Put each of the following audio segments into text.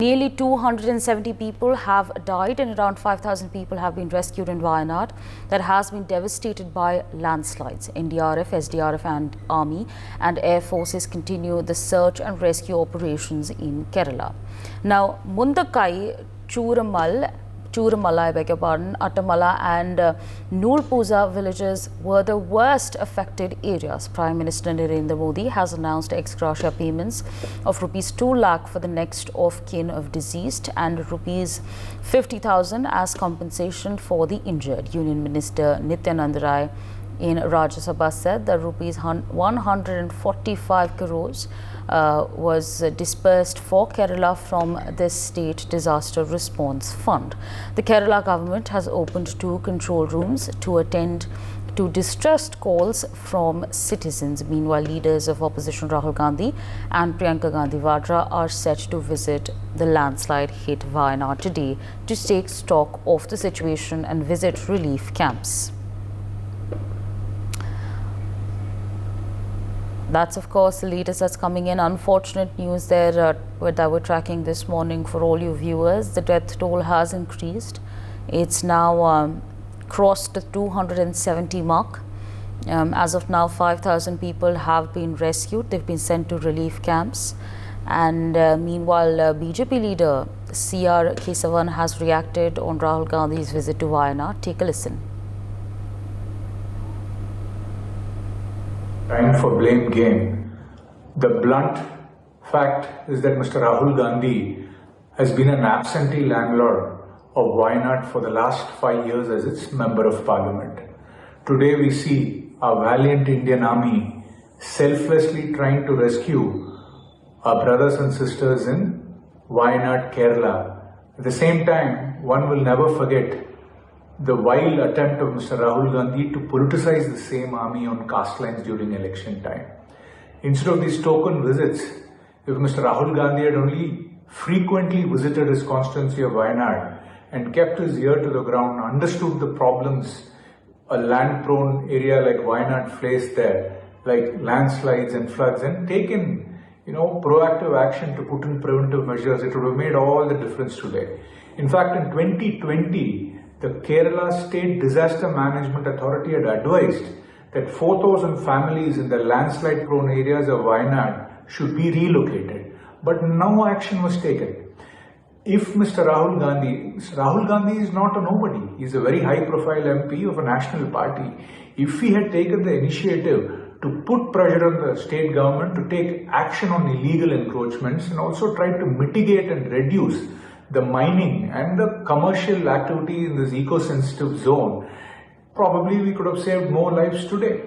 Nearly 270 people have died and around 5,000 people have been rescued in Wayanad that has been devastated by landslides. NDRF, SDRF and Army and Air Forces continue the search and rescue operations in Kerala. Now, Mundakai, Churamala, Attamala and Nulpuza villages were the worst affected areas. Prime Minister Narendra Modi has announced ex gratia payments of rupees 2 lakh for the next of kin of deceased and rupees 50,000 as compensation for the injured. Union Minister Nityanand Rai in Rajya Sabha said that rupees 145 crores was dispersed for Kerala from this state disaster response fund. The Kerala government has opened 2 control rooms to attend to distressed calls from citizens. Meanwhile, leaders of opposition Rahul Gandhi and Priyanka Gandhi Vadra are set to visit the landslide hit Wayanad today to take stock of the situation and visit relief camps. That's, of course, the latest that's coming in. Unfortunate news there that we're tracking this morning for all you viewers. The death toll has increased. It's now crossed the 270 mark. As of now, 5,000 people have been rescued. They've been sent to relief camps. And meanwhile, BJP leader C.R. Kesavan has reacted on Rahul Gandhi's visit to Wayanad. Take a listen. Time for blame game. The blunt fact is that Mr. Rahul Gandhi has been an absentee landlord of Wayanad for the last 5 years as its member of parliament. Today we see our valiant Indian army selflessly trying to rescue our brothers and sisters in Wayanad, Kerala. At the same time, one will never forget the wild attempt of Mr. Rahul Gandhi to politicize the same army on caste lines during election time. Instead of these token visits, if Mr. Rahul Gandhi had only frequently visited his constituency of Wayanad and kept his ear to the ground, understood the problems a land-prone area like Wayanad faced there, like landslides and floods, and taken proactive action to put in preventive measures, it would have made all the difference today. In fact, in 2020, the Kerala State Disaster Management Authority had advised that 4,000 families in the landslide-prone areas of Wayanad should be relocated. But no action was taken. If Mr. Rahul Gandhi is not a nobody. He is a very high-profile MP of a national party. If he had taken the initiative to put pressure on the state government to take action on illegal encroachments and also try to mitigate and reduce the mining and the commercial activity in this eco-sensitive zone, probably we could have saved more lives today.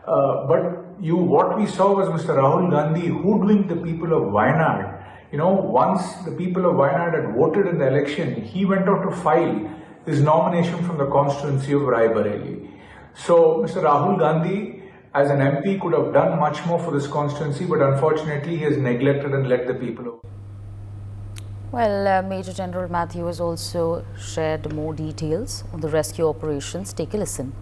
What we saw was Mr. Rahul Gandhi hoodwink the people of Wayanad. Once the people of Wayanad had voted in the election, he went out to file his nomination from the constituency of Raebareli. So Mr. Rahul Gandhi, as an MP, could have done much more for this constituency, but unfortunately he has neglected and let the people of. Well, Major General Matthew has also shared more details on the rescue operations. Take a listen.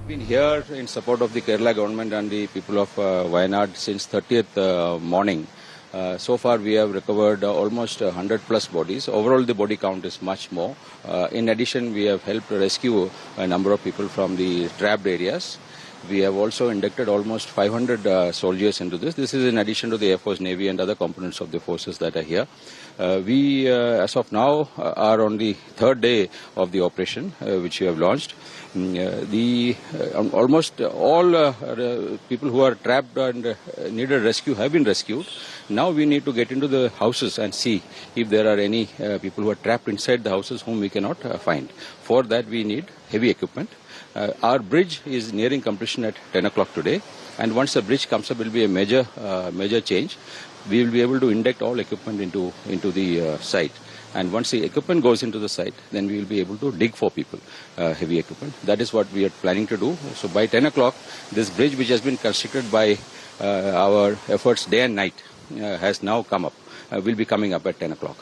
We've been here in support of the Kerala government and the people of Wayanad since 30th morning. So far we have recovered almost 100 plus bodies. Overall the body count is much more. In addition, we have helped rescue a number of people from the trapped areas. We have also inducted almost 500 soldiers into this. This is in addition to the Air Force, Navy and other components of the forces that are here. We, as of now, are on the 3rd day of the operation, which we have launched. Almost all people who are trapped and needed rescue have been rescued. Now we need to get into the houses and see if there are any people who are trapped inside the houses whom we cannot find. For that we need heavy equipment. Our bridge is nearing completion at 10 o'clock today, and once the bridge comes up, will be a major change. We will be able to induct all equipment into the site, and once the equipment goes into the site, then we will be able to dig for people, heavy equipment. That is what we are planning to do. So by 10 o'clock, this bridge, which has been constructed by our efforts day and night, has now come up. Will be coming up at 10 o'clock,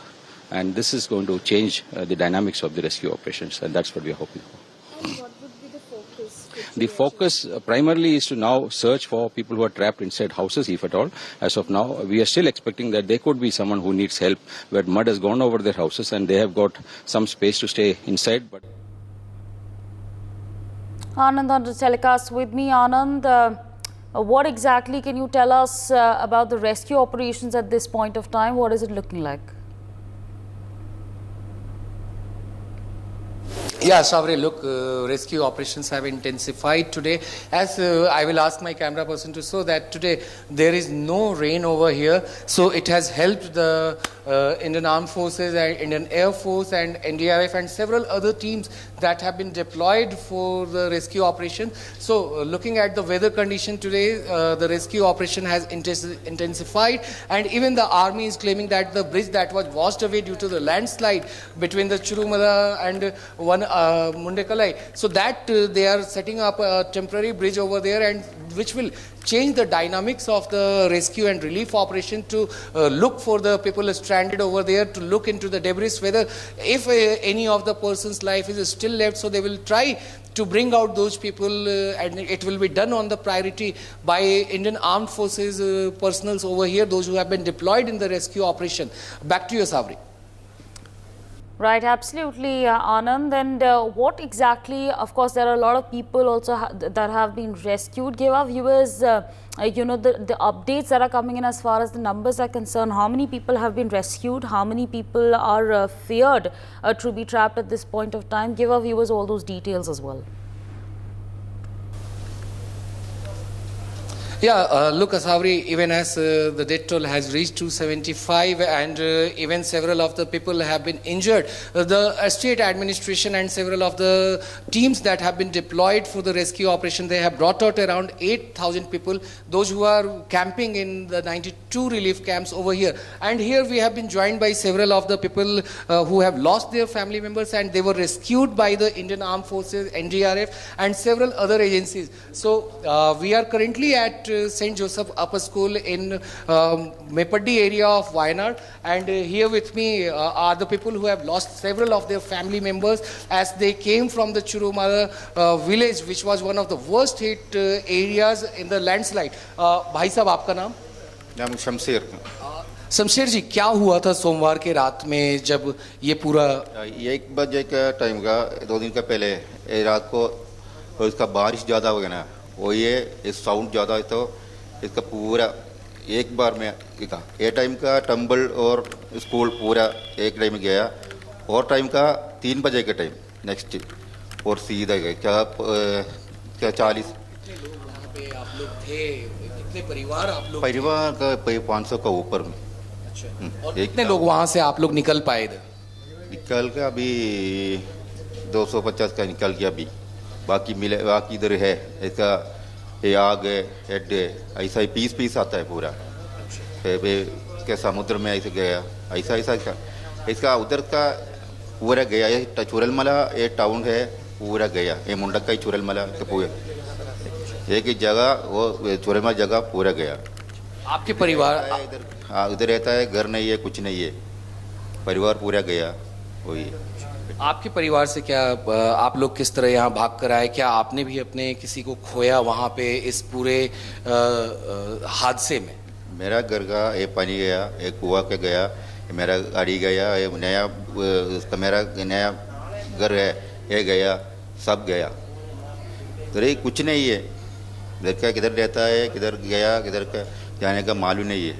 and this is going to change the dynamics of the rescue operations, and that's what we are hoping for. What would be the focus? The focus primarily is to now search for people who are trapped inside houses, if at all. As of now, we are still expecting that there could be someone who needs help, where mud has gone over their houses and they have got some space to stay inside. But Anand on the telecast with me. Anand, what exactly can you tell us about the rescue operations at this point of time? What is it looking like? Yeah, Savri, look, rescue operations have intensified today. As I will ask my camera person to show that today there is no rain over here. So it has helped the Indian Armed Forces and Indian Air Force and NDRF and several other teams that have been deployed for the rescue operation. So looking at the weather condition today, the rescue operation has intensified, and even the army is claiming that the bridge that was washed away due to the landslide between the Churumala and one Mundekalai, so that they are setting up a temporary bridge over there, and which will change the dynamics of the rescue and relief operation to look for the people stranded over there, to look into the debris, whether if any of the person's life is still left, so they will try to bring out those people, and it will be done on the priority by Indian Armed Forces personals over here, those who have been deployed in the rescue operation. Back to you, Savri. Right, absolutely, Anand. And what exactly, of course, there are a lot of people also that have been rescued. Give our viewers, you know, the updates that are coming in as far as the numbers are concerned. How many people have been rescued? How many people are feared to be trapped at this point of time? Give our viewers all those details as well. Yeah, look, Asavri, even as the death toll has reached 275 and even several of the people have been injured, the state administration and several of the teams that have been deployed for the rescue operation, they have brought out around 8,000 people, those who are camping in the 92 relief camps over here. And here we have been joined by several of the people who have lost their family members, and they were rescued by the Indian Armed Forces, NDRF and several other agencies. So we are currently at St. Joseph Upper School in Mepaddi area of Wayanad, and here with me are the people who have lost several of their family members as they came from the Churumala village, which was one of the worst hit areas in the landslide. Bhai sahab, aapka naam? नाम शमशेर। शमशेर जी, क्या हुआ था सोमवार के रात में जब ये पूरा 1 बजे का टाइम का 2 दिन का पहले रात को, और इसका बारिश ज़्यादा हो गया ना, वो ये साउंड ज़्यादा है, तो इसका पूरा एक बार में ये टाइम का टम्बल और स्कूल पूरा एक टाइम गया, और टाइम का 3 बजे का टाइम नेक्स्ट, और सीधा गया क्या 40 पे आप लोग थे, कितने परिवार आप लोग? परिवार का 500 का ऊपर में। अच्छा, और कितने लोग वहाँ से आप लोग निकल पाए इधर? निकल के अभी 250 का निकल गया अभी, बाकी मिले, बाकी इधर है इसका ये आग है, हेड है, ऐसा ही पीस आता है पूरा। इसके समुद्र में ऐसे गया, ऐसा इसका उधर का पूरा गया। ये चुरलमला ये टाउन है पूरा गया, ये मुंडक का ही चुरलमला का पूरा एक ही जगह, वो चुरलमला जगह पूरा गया। आपके परिवार उधर रहता है, घर नहीं है, कुछ नहीं है, परिवार पूरा गया वही। आपके परिवार से क्या आप लोग किस तरह यहाँ भाग कर आए? क्या आपने भी अपने किसी को खोया वहाँ पे इस पूरे हादसे में? मेरा घर का ये पानी गया, एक कुआ के गया, मेरा गाड़ी गया, ये नया उसका मेरा नया घर है ये गया, सब गया। तो ये कुछ नहीं है, घर का किधर रहता है, किधर गया, किधर का जाने का मालूम नहीं है,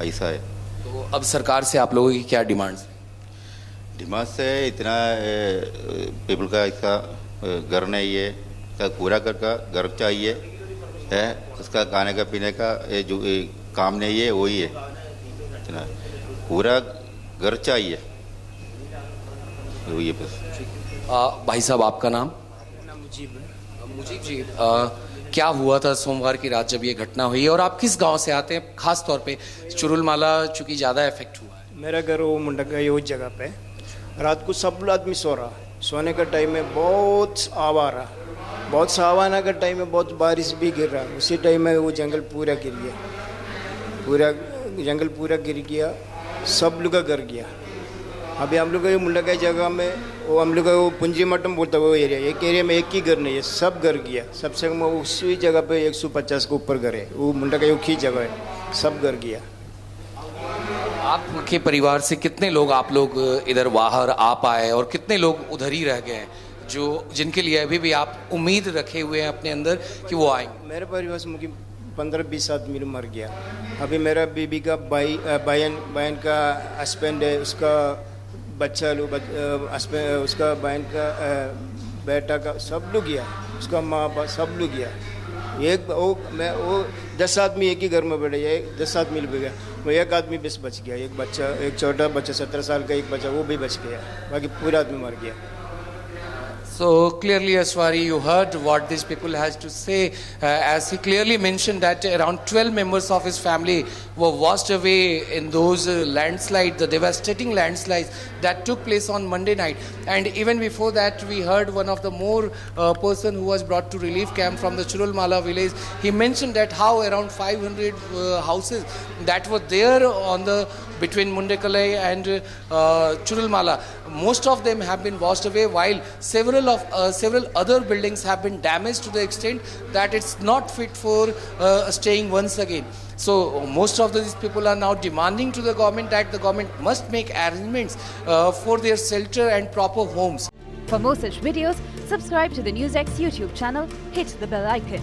ऐसा है। तो अब सरकार से आप लोगों की क्या डिमांड्स? डिमांड से इतना पीपल का इसका घर नहीं है, इसका पूरा घर चाहिए है, उसका खाने का पीने का ये जो काम नहीं है वही है, इतना पूरा घर चाहिए वही है बस। भाई साहब, आपका नाम? मुजीब जी, क्या हुआ था सोमवार की रात जब ये घटना हुई, और आप किस गांव से आते हैं? खास तौर पे चुरुलमाला चूंकि ज़्यादा इफेक्ट हुआ है। मेरा घर वो मुंडक है, उस जगह पे रात को सब आदमी सो रहा, सोने का टाइम में बहुत आवारा, बहुत सावाना का टाइम में बहुत बारिश भी गिर रहा, उसी टाइम में वो जंगल पूरा गिर गया, पूरा जंगल पूरा गिर गया, सब लोग का गिर गया। अभी हम लोग का मुंडा की जगह में वो हम लोग का वो पुंजी मटम बोलता है वो एरिया, एक एरिया में एक ही घर नहीं है, सब घर गया। सबसे कम उसी जगह पे 150 के ऊपर घर है, वो मुंडा का एक ही जगह है, सब घर गया। आपके परिवार से कितने लोग आप लोग इधर बाहर आ पाए और कितने लोग उधर ही रह गए हैं, जो जिनके लिए अभी भी आप उम्मीद रखे हुए हैं अपने अंदर कि वो आएंगे? मेरे परिवार से मुझे 15-20 आदमी मर गया। अभी मेरा बीबी का बहन का हस्बैंड है, उसका बच्चा लोग उसका बहन का बेटा का सब लोग गया, उसका माँ बाप सब लोग गया। एक वो 10 आदमी एक ही घर में बैठे, 10 आदमी भी गया, वो एक आदमी बस बच गया, एक बच्चा, एक छोटा बच्चा 17 साल का एक बच्चा, वो भी बच गया, बाकी पूरा आदमी मर गया। So clearly, Aswari, you heard what these people has to say. As he clearly mentioned that around 12 members of his family were washed away in those landslides, the devastating landslides that took place on Monday night. And even before that, we heard one of the more person who was brought to relief camp from the Churulmala village. He mentioned that how around 500 houses that were there on the between Mundekalai and Churulmala, most of them have been washed away, while several other buildings have been damaged to the extent that it's not fit for staying once again. So most of these people are now demanding to the government that the government must make arrangements for their shelter and proper homes. For more such videos, subscribe to the NewsX YouTube channel, hit the bell icon.